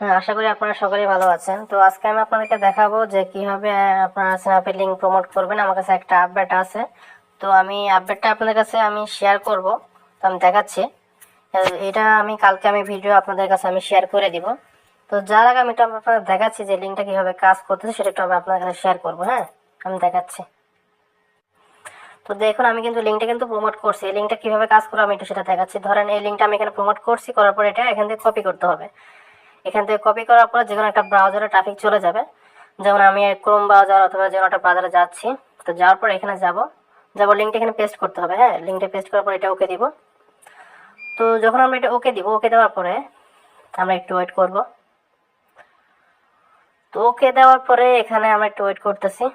হ্যাঁ, আশা করি আপনারা সকলেই ভালো আছেন। তো আজকে আমি আপনাদেরকে দেখাবো যে কিভাবে আপনারা স্ন্যাপের লিঙ্ক প্রমোট করবেন। আমার কাছে একটা আপডেট আছে, তো আমি আপডেটটা আপনাদের কাছে আমি শেয়ার করব। তো আমি দেখাচ্ছি, এটা আমি কালকে ভিডিও আপনাদের কাছে আমি শেয়ার করে দিব। তো যার আগে আমি একটু আপনাদের দেখাচ্ছি যে লিঙ্কটা কিভাবে কাজ করতেছে, সেটা একটু আমি আপনাদের কাছে শেয়ার করবো। হ্যাঁ, আমি দেখাচ্ছি। তো দেখুন, আমি কিন্তু লিঙ্কটা কিন্তু প্রমোট করছি। এই লিঙ্কটা কিভাবে কাজ করবে আমি একটু সেটা দেখাচ্ছি। ধরেন এই লিঙ্কটা আমি এখানে প্রমোট করছি, করার পর এটা এখান থেকে কপি করতে হবে। এখান থেকে কপি করার পর যে কোনো একটা ব্রাউজারে ট্রাফিক চলে যাবে। যেমন আমি ক্রোম ব্রাউজার অথবা যে কোনো একটা ব্রাউজারে যাচ্ছি। তো যাওয়ার পর এখানে যাব লিঙ্কটা এখানে পেস্ট করতে হবে। হ্যাঁ, লিঙ্কটা পেস্ট করার পর এটা ওকে দিব। তো যখন আমরা এটা ওকে দিব, ওকে দেওয়ার পরে আমরা একটু ওয়েট করব। তো ওকে দেওয়ার পরে এখানে আমরা একটু ওয়েট করতেছি।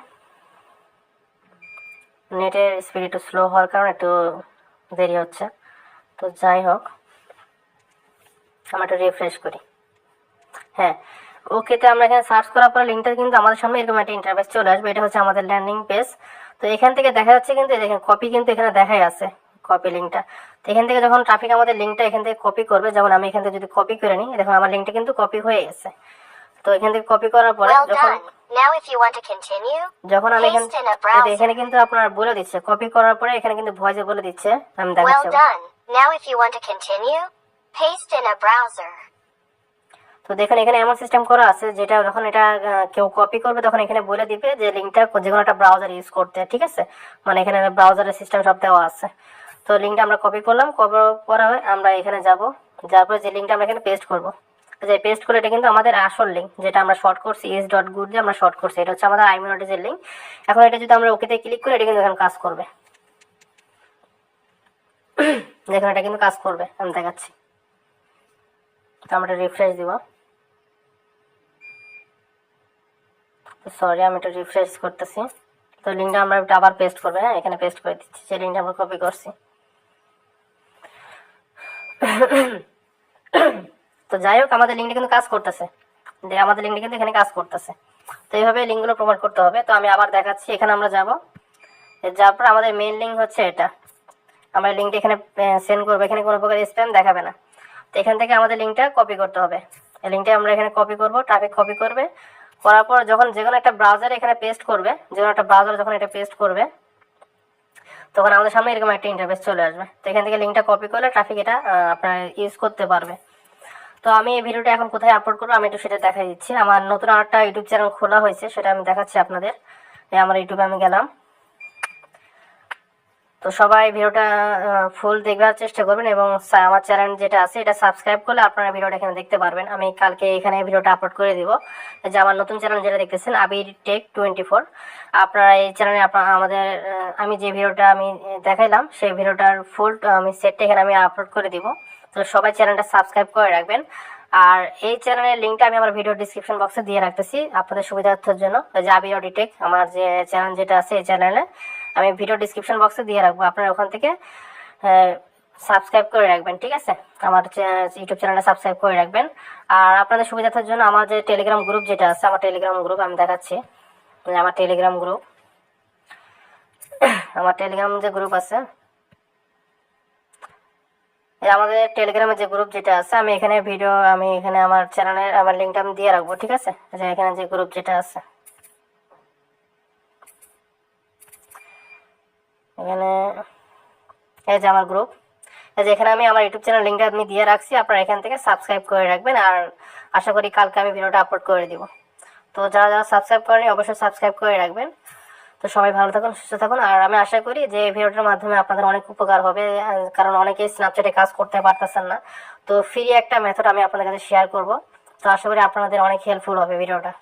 নেটের স্পিড একটু স্লো হওয়ার কারণে একটু দেরি হচ্ছে। তো যাই হোক, আমরা একটু রিফ্রেশ করি। হ্যাঁ, ওকেতে আমরা এখানে সার্চ করার পরে লিঙ্কটা কিন্তু আমাদের সামনে এরকম একটা ইন্টারফেস চলে আসবে। এটা হচ্ছে আমাদের ল্যান্ডিং পেজ। তো এখান থেকে দেখা যাচ্ছে কিন্তু দেখেন কপি কিন্তু এখানে দেখাই আছে, কপি লিঙ্কটা। তো এখান থেকে যখন ট্রাফিক আমাদের লিঙ্কটা এখান থেকে কপি করবে, যেমন আমি এখান থেকে যদি কপি করে নিই, দেখুন আমার লিঙ্কটা কিন্তু কপি হয়ে গেছে। তো এখান থেকে কপি করার পরে যখন আমি এখানে কিন্তু আপনার বলে দিচ্ছে, কপি করার পরে এখানে কিন্তু ভয়েসে বলে দিচ্ছে, আমি দেখাচ্ছি। তো দেখেন এখানে এমন সিস্টেম করা আছে, যেটা যখন এটা কেউ কপি করবে তখন এখানে বলে দিবে যে লিঙ্কটা যে কোনো একটা ব্রাউজার ইউজ করতে। ঠিক আছে, মানে এখানে ব্রাউজারের সিস্টেম সব দেওয়া আছে। তো লিঙ্কটা আমরা কপি করলাম, কপি করা হয় আমরা এখানে যাওয়ার পরে যে লিঙ্কটা আমরা এখানে পেস্ট করবো, যে পেস্ট করে এটা কিন্তু আমাদের আসল লিঙ্ক, যেটা আমরা শর্ট করছি is.good দিয়ে আমরা শর্ট করছি। এটা হচ্ছে আমাদের iMonetism লিঙ্ক। এখন এটা যদি আমরা ওকেতে ক্লিক করি, এটা কিন্তু এখন কাজ করবে। দেখুন এটা কিন্তু কাজ করবে, আমি দেখাচ্ছি। তো আমরা রিফ্রেশ দিব। সরি, আমি একটু রিফ্রেশ করতেছি। তো লিঙ্কটা আমরা আবার পেস্ট করবো। হ্যাঁ, এখানে পেস্ট করে দিচ্ছি যে লিঙ্কটা আমরা কপি করছি। তো যাই হোক, আমাদের লিঙ্কটা কিন্তু কাজ করতেছে। আমাদের লিঙ্কটা কিন্তু এখানে কাজ করতেছে। তো এইভাবে লিঙ্কগুলো প্রমোট করতে হবে। তো আমি আবার দেখাচ্ছি, এখানে আমরা যাওয়ার পর আমাদের মেইন লিঙ্ক হচ্ছে এটা। আমরা লিঙ্কটা এখানে সেন্ড করবো, এখানে কোনো প্রকার স্প্যাম দেখাবে না। তো এখান থেকে আমাদের লিঙ্কটা কপি করতে হবে। এই লিঙ্কটা আমরা এখানে কপি করবো, ট্রাফিক কপি করবে। করার পর যখন যে কোনো একটা ব্রাউজারে এখানে পেস্ট করবে, যে কোনো একটা ব্রাউজার যখন এটা পেস্ট করবে, তখন আমাদের সামনে এরকম একটা ইন্টারফেস চলে আসবে। তো এখান থেকে লিঙ্কটা কপি করলে ট্রাফিক এটা আপনারা ইউজ করতে পারবে। তো আমি এই ভিডিওটা এখন কোথায় আপলোড করবো আমি একটু সেটা দেখাই দিচ্ছি। আমার নতুন একটা ইউটিউব চ্যানেল খোলা হয়েছে, সেটা আমি দেখাচ্ছি আপনাদের। আমার ইউটিউবে আমি গেলাম। তো সবাই ভিডিওটা ফুল দেখবার চেষ্টা করবেন, এবং আমার চ্যানেল যেটা আছে এটা সাবস্ক্রাইব করলে আপনারা ভিডিওটা এখানে দেখতে পারবেন। আমি কালকে এখানে ভিডিওটা আপলোড করে দিব। যে আমার নতুন চ্যানেল যেটা দেখতেছেন, আবির টেক 24, আপনারা এই চ্যানেলে আমি যে ভিডিওটা আমি দেখাইলাম সেই ভিডিওটার ফুল আমি সেটটা এখানে আমি আপলোড করে দিব। তো সবাই চ্যানেলটা সাবস্ক্রাইব করে রাখবেন। আর এই চ্যানেলের লিঙ্কটা আমি আমার ভিডিও ডিসক্রিপশন বক্সে দিয়ে রাখতেছি আপনাদের সুবিধার্থের জন্য। যে আবির টেক আমার যে চ্যানেল যেটা আছে, এই চ্যানেলে আমি ভিডিও ডিসক্রিপশন বক্সে দিয়ে রাখবো, আপনারা ওখান থেকে সাবস্ক্রাইব করে রাখবেন। ঠিক আছে, আমার ইউটিউব চ্যানেলটা সাবস্ক্রাইব করে রাখবেন। আর আপনাদের সুবিধার্থের জন্য আমার যে টেলিগ্রাম গ্রুপ যেটা আছে, আমার টেলিগ্রাম গ্রুপ আমি দেখাচ্ছি। আমার টেলিগ্রাম যে গ্রুপ আছে, আমাদের টেলিগ্রামে যে গ্রুপ যেটা আছে, আমি এখানে আমার চ্যানেলের আমার লিঙ্কটা আমি দিয়ে রাখবো। ঠিক আছে, যে এখানে যে গ্রুপ যেটা আছে, এখানে এই যে আমার গ্রুপ, এই যে এখানে আমি আমার ইউটিউব চ্যানেল লিঙ্কটা আমি দিয়ে রাখছি। আপনারা এখান থেকে সাবস্ক্রাইব করে রাখবেন। আর আশা করি কালকে আমি ভিডিওটা আপলোড করে দিব। তো যারা সাবস্ক্রাইব করেনি অবশ্যই সাবস্ক্রাইব করে রাখবেন। তো সবাই ভালো থাকুন, সুস্থ থাকুন। আর আমি আশা করি যে ভিডিওটার মাধ্যমে আপনাদের অনেক উপকার হবে, কারণ অনেকেই স্ন্যাপচ্যাটে কাজ করতে পারতেছেন না। তো ফ্রি একটা মেথড আমি আপনাদের কাছে শেয়ার করব। তো আশা করি আপনাদের অনেক হেল্পফুল হবে ভিডিওটা।